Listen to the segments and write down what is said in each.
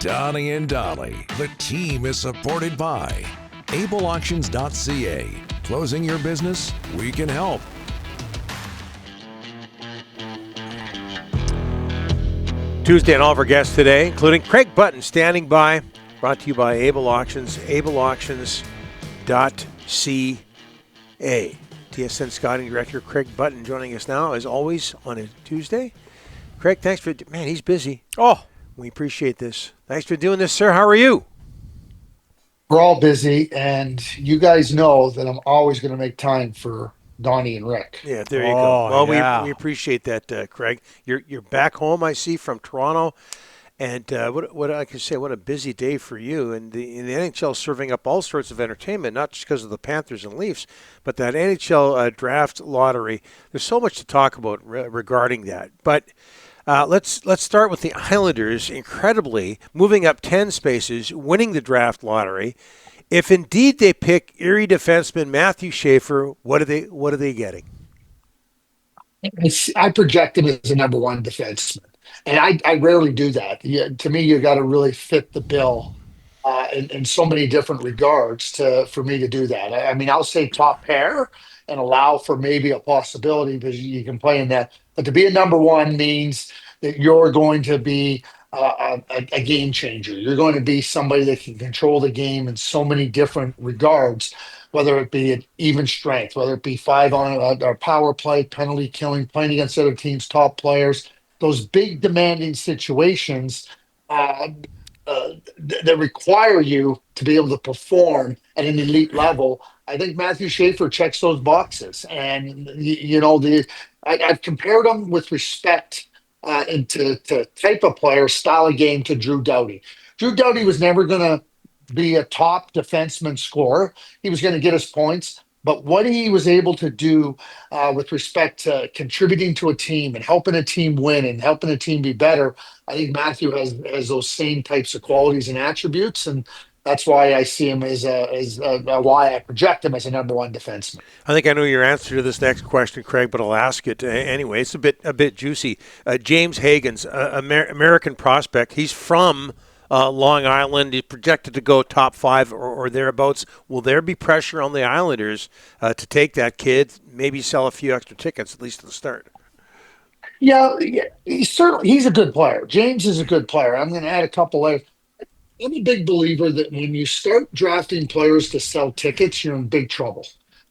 Donnie and Dolly. The team is supported by ableauctions.ca. Closing your business? We can help. Tuesday and all of our guests today, including Craig Button, standing by. Brought to you by Able Auctions, ableauctions.ca. TSN Scouting Director Craig Button joining us now, as always, on a Tuesday. Craig, thanks for... Man, he's busy. Oh, we appreciate this. Thanks for doing this, sir. How are you? We're all busy, and you guys know that I'm always going to make time for Donnie and Rick. Yeah, there you go. Well, yeah. we appreciate that, Craig. You're back home, I see, from Toronto. And what I can say, what a busy day for you. And the NHL serving up all sorts of entertainment, not just because of the Panthers and Leafs, but that NHL draft lottery. There's so much to talk about regarding that. But let's start with the Islanders, incredibly moving up 10 spaces, winning the draft lottery. If indeed they pick Erie defenseman Matthew Schaefer, what are they getting? I project him as a number one defenseman, and I rarely do that. To me, you got to really fit the bill in so many different regards for me to do that. I mean, I'll say top pair and allow for maybe a possibility because you can play in that. But to be a number one means that you're going to be a game changer. You're going to be somebody that can control the game in so many different regards, whether it be an even strength, whether it be five on or power play, penalty killing, playing against other teams' top players, those big demanding situations that require you to be able to perform at an elite level. I think Matthew Schaefer checks those boxes, and I've compared him with respect into to type of player, style of game to Drew Doughty. Drew Doughty was never going to be a top defenseman scorer. He was going to get us points. But what he was able to do with respect to contributing to a team and helping a team win and helping a team be better, I think Matthew has those same types of qualities and attributes. And that's why I see him as why I project him as a number one defenseman. I think I know your answer to this next question, Craig, but I'll ask it anyway. It's a bit juicy. James Hagens, American prospect. He's from Long Island. He's projected to go top five or thereabouts. Will there be pressure on the Islanders to take that kid, maybe sell a few extra tickets, at least at the start? Yeah, he's a good player. James is a good player. I'm going to add a couple of. I'm a big believer that when you start drafting players to sell tickets, you're in big trouble.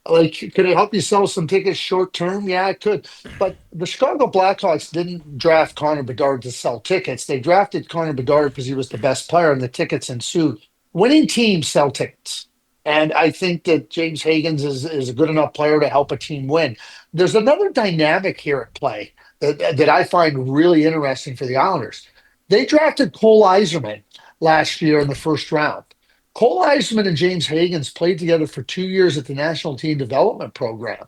Like, could it help you sell some tickets short term? Yeah, it could. But the Chicago Blackhawks didn't draft Connor Bedard to sell tickets. They drafted Connor Bedard because he was the best player, and the tickets ensued. Winning teams sell tickets. And I think that James Hagens is a good enough player to help a team win. There's another dynamic here at play that I find really interesting for the Islanders. They drafted Cole Yzerman last year in the first round. Cole Eisman and James Hagens played together for 2 years at the National Team Development Program,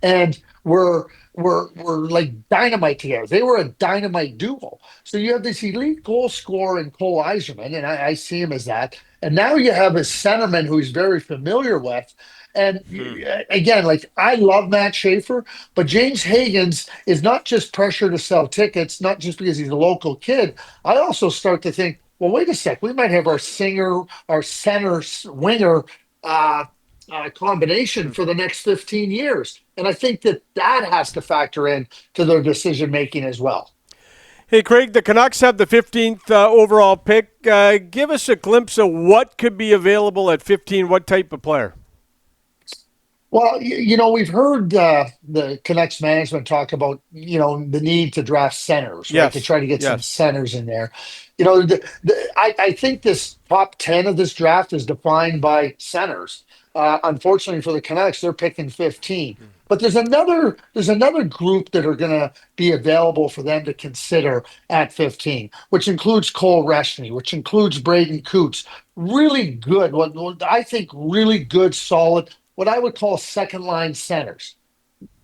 and were like dynamite together. They were a dynamite duo. So you have this elite goal scorer in Cole Eisman, and I see him as that. And now you have a centerman who he's very familiar with. And again, like I love Matt Schaefer, but James Hagens is not just pressure to sell tickets, not just because he's a local kid. I also start to think, well, wait a sec. We might have our center winger combination for the next 15 years. And I think that has to factor in to their decision making as well. Hey, Craig, the Canucks have the 15th overall pick. Give us a glimpse of what could be available at 15. What type of player? Well, we've heard the Canucks management talk about, the need to draft centers, right? Yes. To try to get some centers in there. I think this top 10 of this draft is defined by centers. Unfortunately for the Canucks, they're picking 15. But there's another group that are going to be available for them to consider at 15, which includes Cole Reshney, which includes Braden Coots. Really good, what I think really good, solid, what I would call second line centers.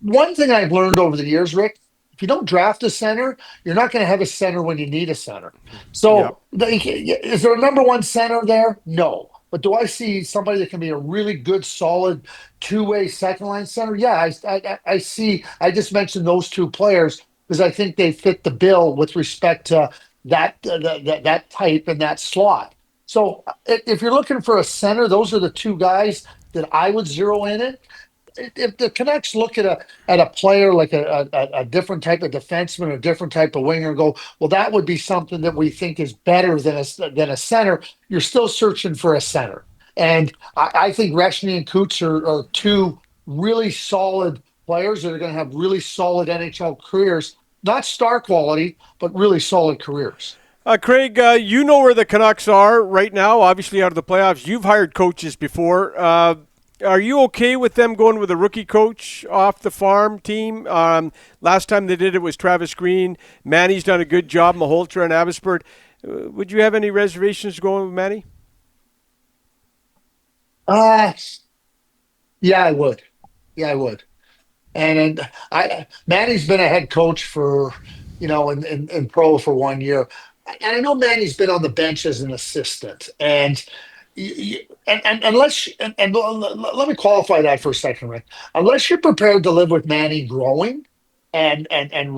One thing I've learned over the years, Rick, if you don't draft a center, you're not going to have a center when you need a center. So is there a number one center there? No. But do I see somebody that can be a really good, solid two-way second line center? Yeah, I see. I just mentioned those two players because I think they fit the bill with respect to that type and that slot. So if you're looking for a center, those are the two guys that I would zero in it. If the Canucks look at a player like a different type of defenseman, a different type of winger, and go, well, that would be something that we think is better than a center. You're still searching for a center, and I think Reshny and Coots are two really solid players that are going to have really solid NHL careers. Not star quality, but really solid careers. Craig, you know where the Canucks are right now, obviously out of the playoffs. You've hired coaches before. Are you okay with them going with a rookie coach off the farm team? Last time they did it was Travis Green. Manny's done a good job, Malhotra and Abbotsford. Would you have any reservations going with Manny? Uh, yeah, I would. Yeah, I would. And Manny's been a head coach for, in pro for 1 year. And I know Manny's been on the bench as an assistant. And unless let me qualify that for a second, Rick. Unless you're prepared to live with Manny growing and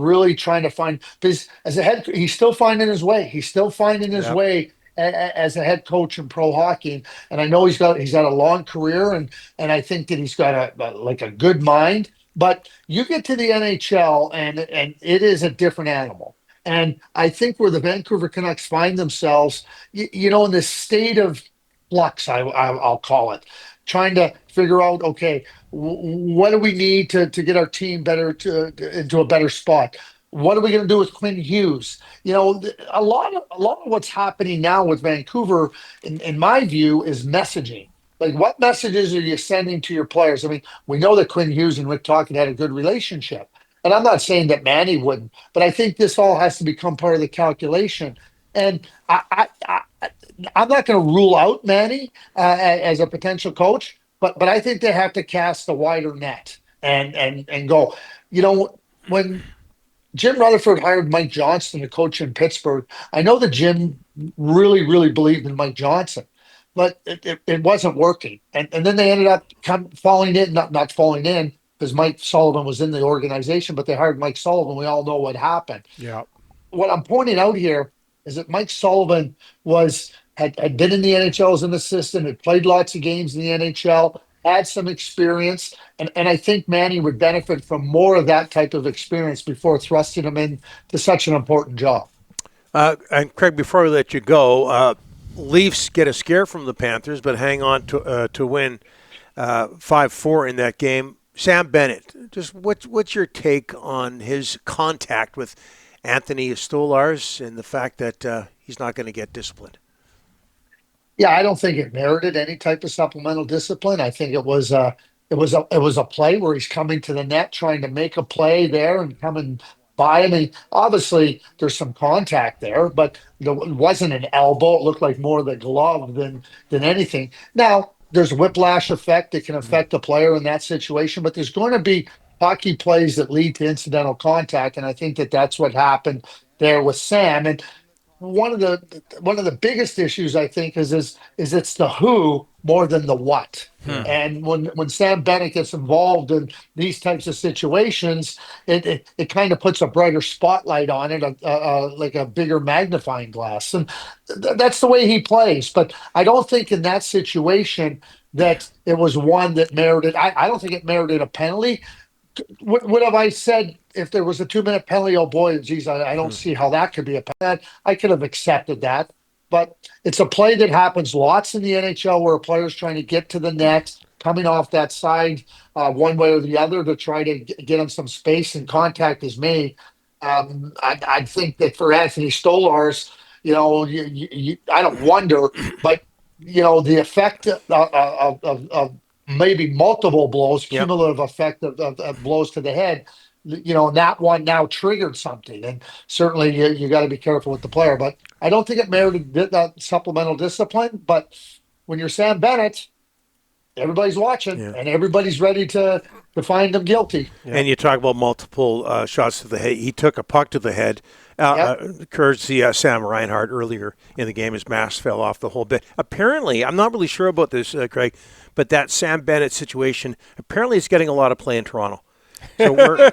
really trying to find, because as a head, he's still finding his way. He's still finding his Yep. way as a head coach in pro hockey. And I know he's got a long career, and I think that he's got a good mind. But you get to the NHL, and it is a different animal. And I think where the Vancouver Canucks find themselves, in this state of flux, I'll call it, trying to figure out, okay, what do we need to get our team better into a better spot? What are we going to do with Quinn Hughes? A lot of what's happening now with Vancouver, in my view, is messaging. Like, what messages are you sending to your players? I mean, we know that Quinn Hughes and Rick Tocchet had a good relationship. And I'm not saying that Manny wouldn't, but I think this all has to become part of the calculation. And I'm not going to rule out Manny as a potential coach, but I think they have to cast a wider net and go. When Jim Rutherford hired Mike Johnston to coach in Pittsburgh, I know that Jim really, really believed in Mike Johnson, but it wasn't working. And then they ended up falling in, not falling in, because Mike Sullivan was in the organization, but they hired Mike Sullivan. We all know what happened. Yeah. What I'm pointing out here is that Mike Sullivan had been in the NHL as an assistant, had played lots of games in the NHL, had some experience, and I think Manny would benefit from more of that type of experience before thrusting him into such an important job. And Craig, before we let you go, Leafs get a scare from the Panthers, but hang on to win 5-4 in that game. Sam Bennett, just what's your take on his contact with Anthony Stolarz and the fact that he's not going to get disciplined? Yeah, I don't think it merited any type of supplemental discipline. I think it was a play where he's coming to the net, trying to make a play there and coming by. I mean, obviously there's some contact there, but it wasn't an elbow. It looked like more the glove than anything. Now there's whiplash effect that can affect a player in that situation, but there's going to be hockey plays that lead to incidental contact, and I think that that's what happened there with Sam. And one of the biggest issues, I think, is it's the who more than the what. And when Sam Bennett gets involved in these types of situations, it kind of puts a brighter spotlight on it, like a bigger magnifying glass, and that's the way he plays. But I don't think in that situation that it was one that merited. I don't think it merited a penalty. What have I said? If there was a 2-minute penalty, oh boy, geez, I don't see how that could be a penalty. I could have accepted that, but it's a play that happens lots in the NHL where a player's trying to get to the net, coming off that side one way or the other to try to get him some space, and contact is made. I think that for Anthony Stolarz, I don't wonder, but the effect of maybe multiple blows, Yep. cumulative effect of blows to the head, that one now triggered something. And certainly you got to be careful with the player. But I don't think it merited that supplemental discipline. But when you're Sam Bennett, everybody's watching, and everybody's ready to find him guilty. Yeah. And you talk about multiple shots to the head. He took a puck to the head. Courtesy Sam Reinhart earlier in the game, his mask fell off the whole bit. Apparently, I'm not really sure about this, Craig, but that Sam Bennett situation apparently is getting a lot of play in Toronto. So we're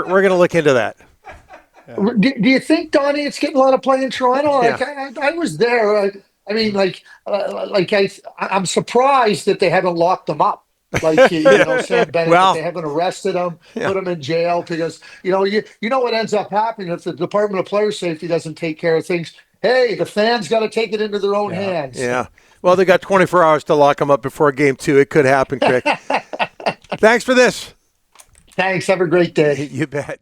going to look into that. Do you think, Donnie, it's getting a lot of play in Toronto? Yeah. Like I was there. I mean, I'm surprised that they haven't locked them up. Like Sam Bennett, that Well, they haven't arrested him, put him in jail because you know what ends up happening if the Department of Player Safety doesn't take care of things. Hey, the fans got to take it into their own hands. Yeah. Well, they got 24 hours to lock them up before game 2. It could happen, Craig. Thanks for this. Thanks. Have a great day. You bet.